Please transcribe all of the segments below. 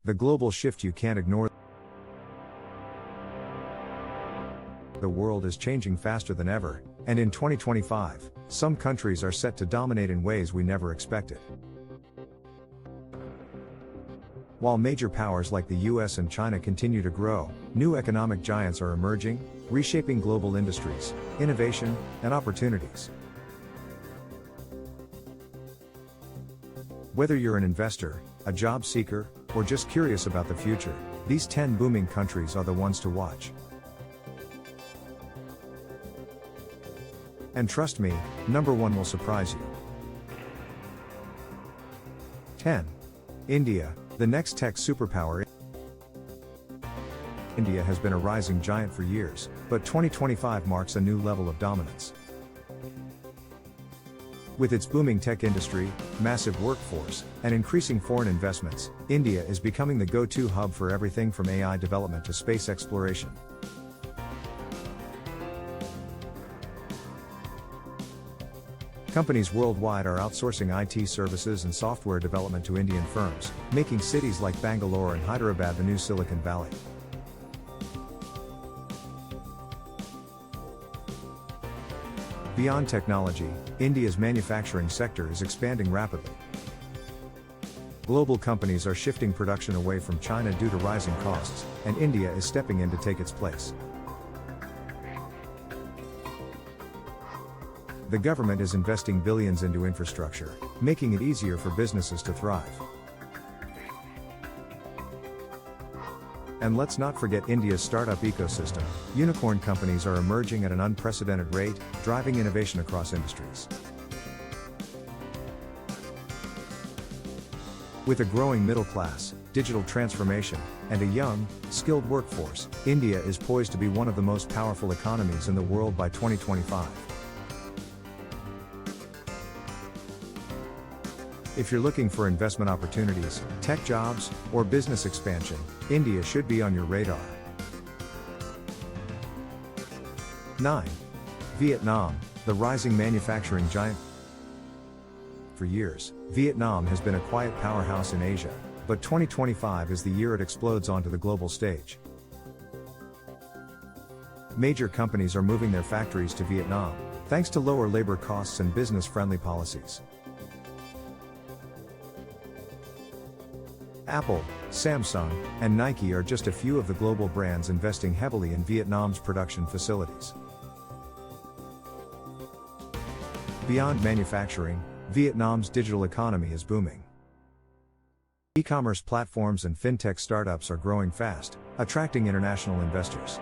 The global shift you can't ignore. The world is changing faster than ever, and in 2025, some countries are set to dominate in ways we never expected. While major powers like the US and China continue to grow, new economic giants are emerging, reshaping global industries, innovation, and opportunities. Whether you're an investor, a job seeker, or just curious about the future, these 10 booming countries are the ones to watch. And trust me, number 1 will surprise you. 10. India, the next tech superpower. India has been a rising giant for years, but 2025 marks a new level of dominance. With its booming tech industry, massive workforce, and increasing foreign investments, India is becoming the go-to hub for everything from AI development to space exploration. Companies worldwide are outsourcing IT services and software development to Indian firms, making cities like Bangalore and Hyderabad the new Silicon Valley. Beyond technology, India's manufacturing sector is expanding rapidly. Global companies are shifting production away from China due to rising costs, and India is stepping in to take its place. The government is investing billions into infrastructure, making it easier for businesses to thrive. And let's not forget India's startup ecosystem. Unicorn companies are emerging at an unprecedented rate, driving innovation across industries. With a growing middle class, digital transformation, and a young, skilled workforce, India is poised to be one of the most powerful economies in the world by 2025. If you're looking for investment opportunities, tech jobs, or business expansion, India should be on your radar. 9. Vietnam, the rising manufacturing giant. For years, Vietnam has been a quiet powerhouse in Asia, but 2025 is the year it explodes onto the global stage. Major companies are moving their factories to Vietnam, thanks to lower labor costs and business-friendly policies. Apple, Samsung, and Nike are just a few of the global brands investing heavily in Vietnam's production facilities. Beyond manufacturing, Vietnam's digital economy is booming. E-commerce platforms and fintech startups are growing fast, attracting international investors.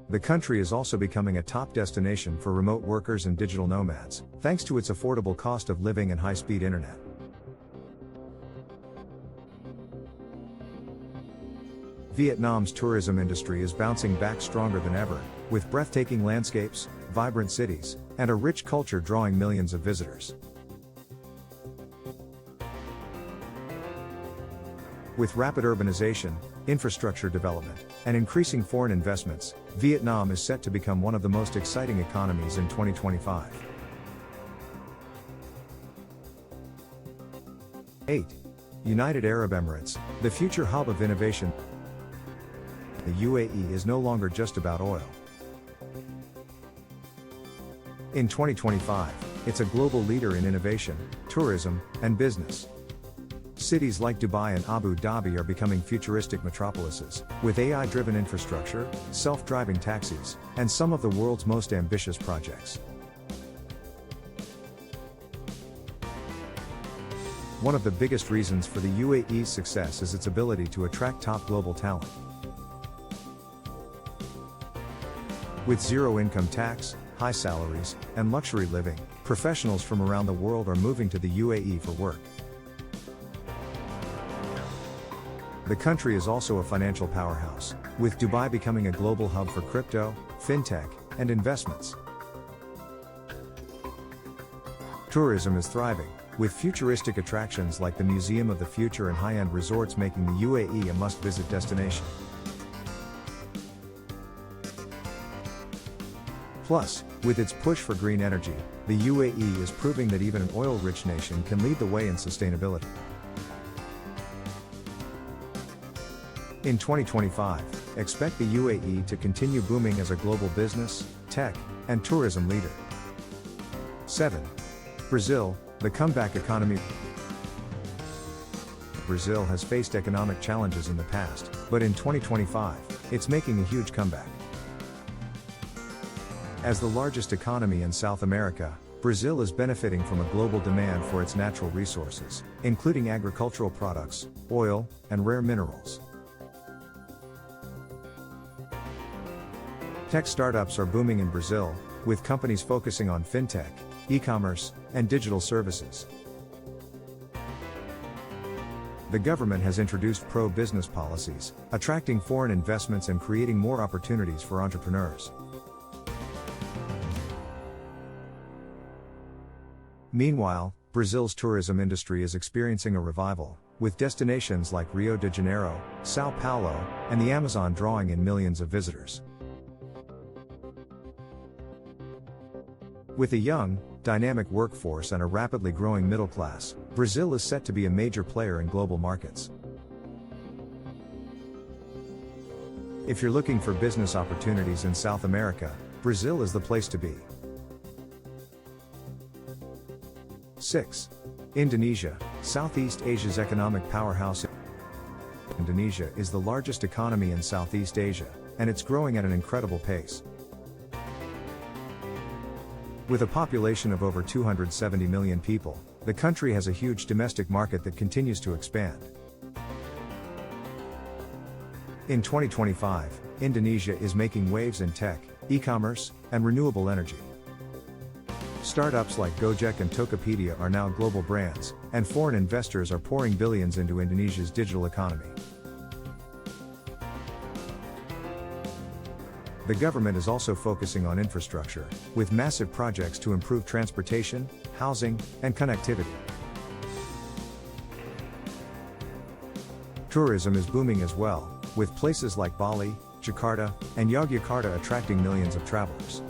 The country is also becoming a top destination for remote workers and digital nomads, thanks to its affordable cost of living and high-speed internet. Vietnam's tourism industry is bouncing back stronger than ever, with breathtaking landscapes, vibrant cities, and a rich culture drawing millions of visitors. With rapid urbanization, infrastructure development, and increasing foreign investments, Vietnam is set to become one of the most exciting economies in 2025. 8. United Arab Emirates, the future hub of innovation. The UAE is no longer just about oil. In 2025, it's a global leader in innovation, tourism, and business. Cities like Dubai and Abu Dhabi are becoming futuristic metropolises, with AI-driven infrastructure, self-driving taxis, and some of the world's most ambitious projects. One of the biggest reasons for the UAE's success is its ability to attract top global talent. With zero income tax, high salaries, and luxury living, professionals from around the world are moving to the UAE for work. The country is also a financial powerhouse, with Dubai becoming a global hub for crypto, fintech, and investments. Tourism is thriving, with futuristic attractions like the Museum of the Future and high-end resorts making the UAE a must-visit destination. Plus, with its push for green energy, the UAE is proving that even an oil-rich nation can lead the way in sustainability. In 2025, expect the UAE to continue booming as a global business, tech, and tourism leader. 7. Brazil, the comeback economy. Brazil has faced economic challenges in the past, but in 2025, it's making a huge comeback. As the largest economy in South America, Brazil is benefiting from a global demand for its natural resources, including agricultural products, oil, and rare minerals. Tech startups are booming in Brazil, with companies focusing on fintech, e-commerce, and digital services. The government has introduced pro-business policies, attracting foreign investments and creating more opportunities for entrepreneurs. Meanwhile, Brazil's tourism industry is experiencing a revival, with destinations like Rio de Janeiro, São Paulo, and the Amazon drawing in millions of visitors. With a young, dynamic workforce and a rapidly growing middle class, Brazil is set to be a major player in global markets. If you're looking for business opportunities in South America, Brazil is the place to be. 6. Indonesia, Southeast Asia's economic powerhouse. Indonesia is the largest economy in Southeast Asia, and it's growing at an incredible pace. With a population of over 270 million people, the country has a huge domestic market that continues to expand. In 2025, Indonesia is making waves in tech, e-commerce, and renewable energy. Startups like Gojek and Tokopedia are now global brands, and foreign investors are pouring billions into Indonesia's digital economy. The government is also focusing on infrastructure, with massive projects to improve transportation, housing, and connectivity. Tourism is booming as well, with places like Bali, Jakarta, and Yogyakarta attracting millions of travelers.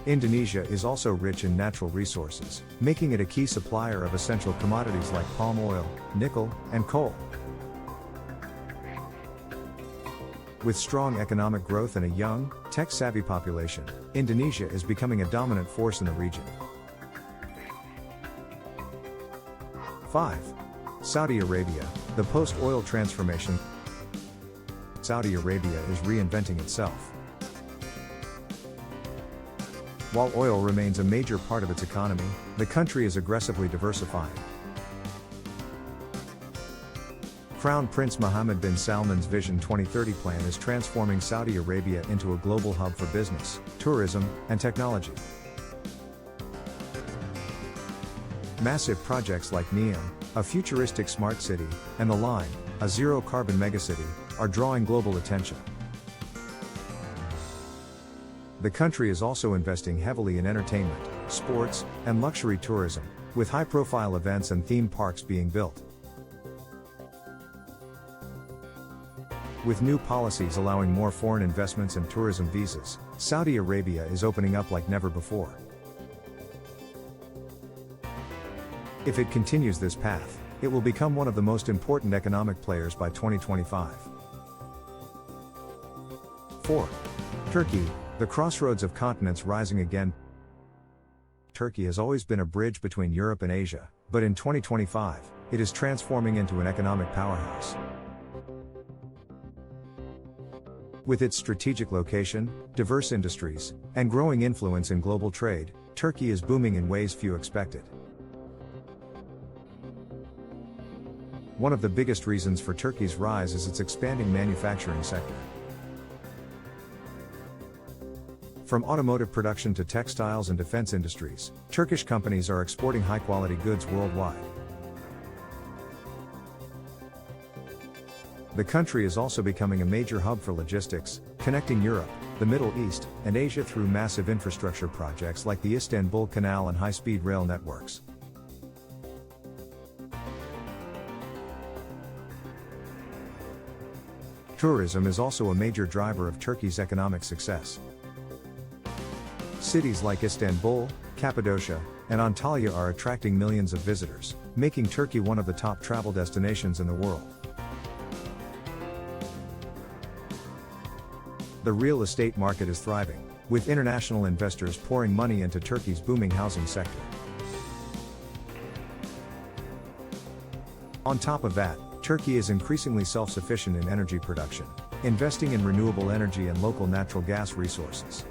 Indonesia is also rich in natural resources, making it a key supplier of essential commodities like palm oil, nickel, and coal. With strong economic growth and a young, tech-savvy population, Indonesia is becoming a dominant force in the region. 5. Saudi Arabia, the post-oil transformation. Saudi Arabia is reinventing itself. While oil remains a major part of its economy, the country is aggressively diversifying. Crown Prince Mohammed bin Salman's Vision 2030 plan is transforming Saudi Arabia into a global hub for business, tourism, and technology. Massive projects like NEOM, a futuristic smart city, and The Line, a zero-carbon megacity, are drawing global attention. The country is also investing heavily in entertainment, sports, and luxury tourism, with high-profile events and theme parks being built. With new policies allowing more foreign investments and tourism visas, Saudi Arabia is opening up like never before. If it continues this path, it will become one of the most important economic players by 2025. 4. Turkey, the crossroads of continents rising again. Turkey has always been a bridge between Europe and Asia, but in 2025, it is transforming into an economic powerhouse. With its strategic location, diverse industries, and growing influence in global trade, Turkey is booming in ways few expected. One of the biggest reasons for Turkey's rise is its expanding manufacturing sector. From automotive production to textiles and defense industries, Turkish companies are exporting high-quality goods worldwide. The country is also becoming a major hub for logistics, connecting Europe, the Middle East, and Asia through massive infrastructure projects like the Istanbul Canal and high-speed rail networks. Tourism is also a major driver of Turkey's economic success. Cities like Istanbul, Cappadocia, and Antalya are attracting millions of visitors, making Turkey one of the top travel destinations in the world. The real estate market is thriving, with international investors pouring money into Turkey's booming housing sector. On top of that, Turkey is increasingly self-sufficient in energy production, investing in renewable energy and local natural gas resources.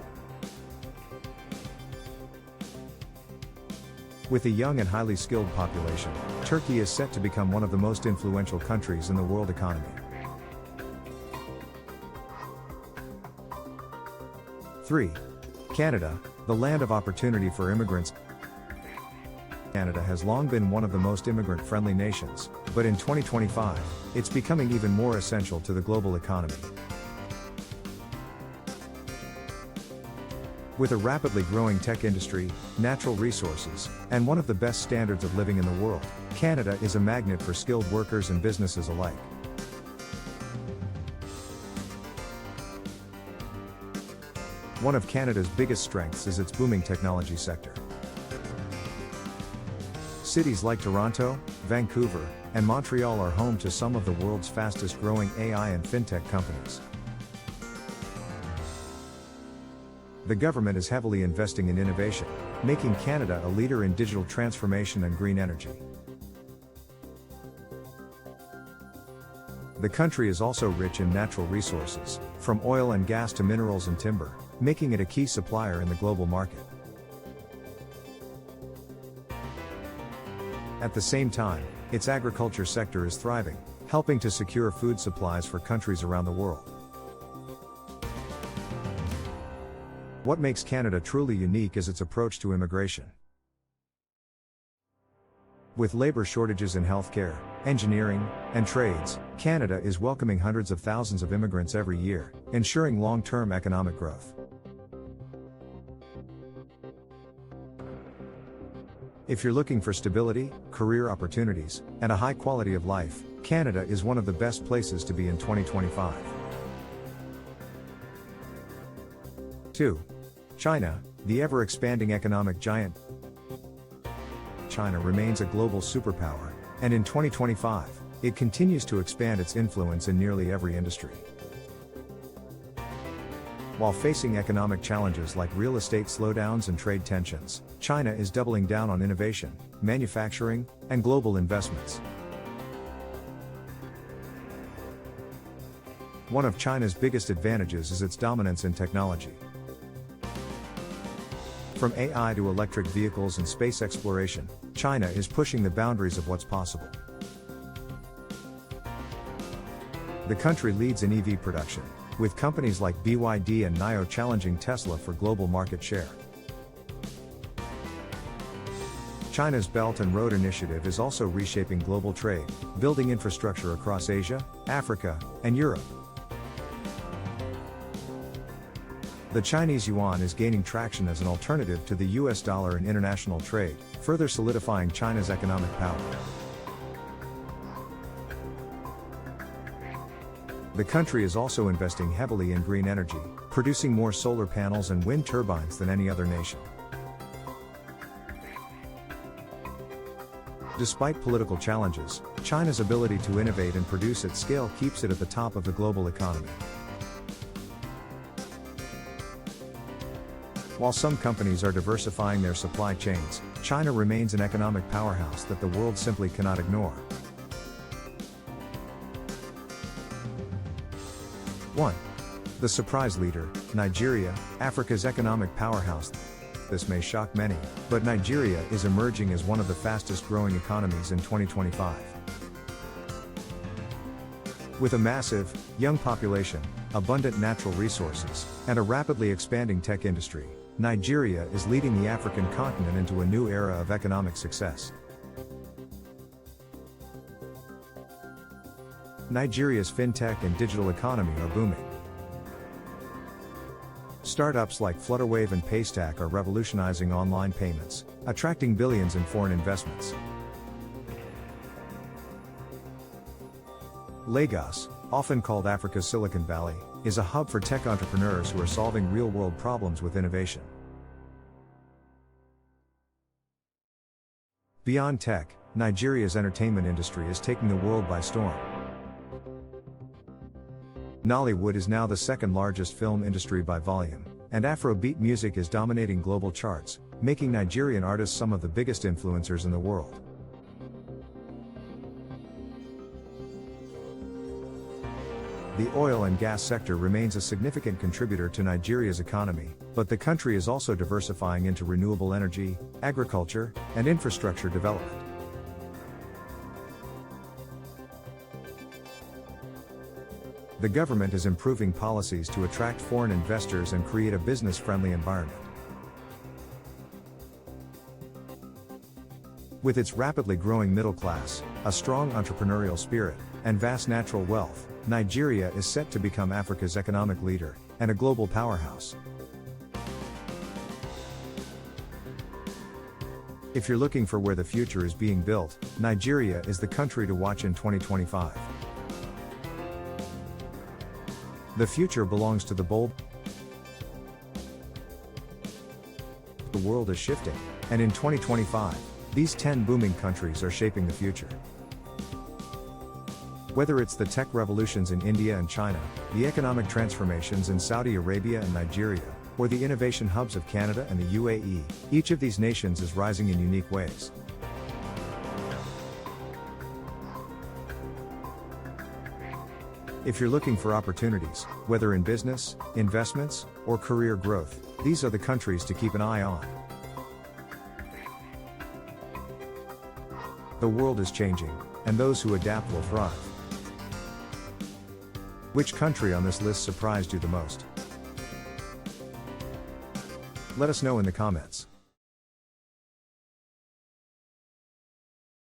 With a young and highly skilled population, Turkey is set to become one of the most influential countries in the world economy. 3. Canada, the land of opportunity for immigrants. Canada has long been one of the most immigrant-friendly nations, but in 2025, it's becoming even more essential to the global economy. With a rapidly growing tech industry, natural resources, and one of the best standards of living in the world, Canada is a magnet for skilled workers and businesses alike. One of Canada's biggest strengths is its booming technology sector. Cities like Toronto, Vancouver, and Montreal are home to some of the world's fastest growing AI and fintech companies. The government is heavily investing in innovation, making Canada a leader in digital transformation and green energy. The country is also rich in natural resources, from oil and gas to minerals and timber, making it a key supplier in the global market. At the same time, its agriculture sector is thriving, helping to secure food supplies for countries around the world. What makes Canada truly unique is its approach to immigration. With labor shortages in healthcare, engineering, and trades, Canada is welcoming hundreds of thousands of immigrants every year, ensuring long-term economic growth. If you're looking for stability, career opportunities, and a high quality of life, Canada is one of the best places to be in 2025. 2. China, the ever-expanding economic giant. China remains a global superpower, and in 2025, it continues to expand its influence in nearly every industry. While facing economic challenges like real estate slowdowns and trade tensions, China is doubling down on innovation, manufacturing, and global investments. One of China's biggest advantages is its dominance in technology. From AI to electric vehicles and space exploration, China is pushing the boundaries of what's possible. The country leads in EV production, with companies like BYD and NIO challenging Tesla for global market share. China's Belt and Road Initiative is also reshaping global trade, building infrastructure across Asia, Africa, and Europe. The Chinese yuan is gaining traction as an alternative to the US dollar in international trade, further solidifying China's economic power. The country is also investing heavily in green energy, producing more solar panels and wind turbines than any other nation. Despite political challenges, China's ability to innovate and produce at scale keeps it at the top of the global economy. While some companies are diversifying their supply chains, China remains an economic powerhouse that the world simply cannot ignore. 1. The surprise leader, Nigeria, Africa's economic powerhouse. This may shock many, but Nigeria is emerging as one of the fastest growing economies in 2025. With a massive, young population, abundant natural resources, and a rapidly expanding tech industry, Nigeria is leading the African continent into a new era of economic success. Nigeria's fintech and digital economy are booming. Startups like Flutterwave and Paystack are revolutionizing online payments, attracting billions in foreign investments. Lagos, often called Africa's Silicon Valley, is a hub for tech entrepreneurs who are solving real-world problems with innovation. Beyond tech, Nigeria's entertainment industry is taking the world by storm. Nollywood is now the second largest film industry by volume, and Afrobeat music is dominating global charts, making Nigerian artists some of the biggest influencers in the world. The oil and gas sector remains a significant contributor to Nigeria's economy, but the country is also diversifying into renewable energy, agriculture, and infrastructure development. The government is improving policies to attract foreign investors and create a business-friendly environment. With its rapidly growing middle class, a strong entrepreneurial spirit, and vast natural wealth, Nigeria is set to become Africa's economic leader, and a global powerhouse. If you're looking for where the future is being built, Nigeria is the country to watch in 2025. The future belongs to the bold. The world is shifting, and in 2025, these 10 booming countries are shaping the future. Whether it's the tech revolutions in India and China, the economic transformations in Saudi Arabia and Nigeria, or the innovation hubs of Canada and the UAE, each of these nations is rising in unique ways. If you're looking for opportunities, whether in business, investments, or career growth, these are the countries to keep an eye on. The world is changing, and those who adapt will thrive. Which country on this list surprised you the most? Let us know in the comments.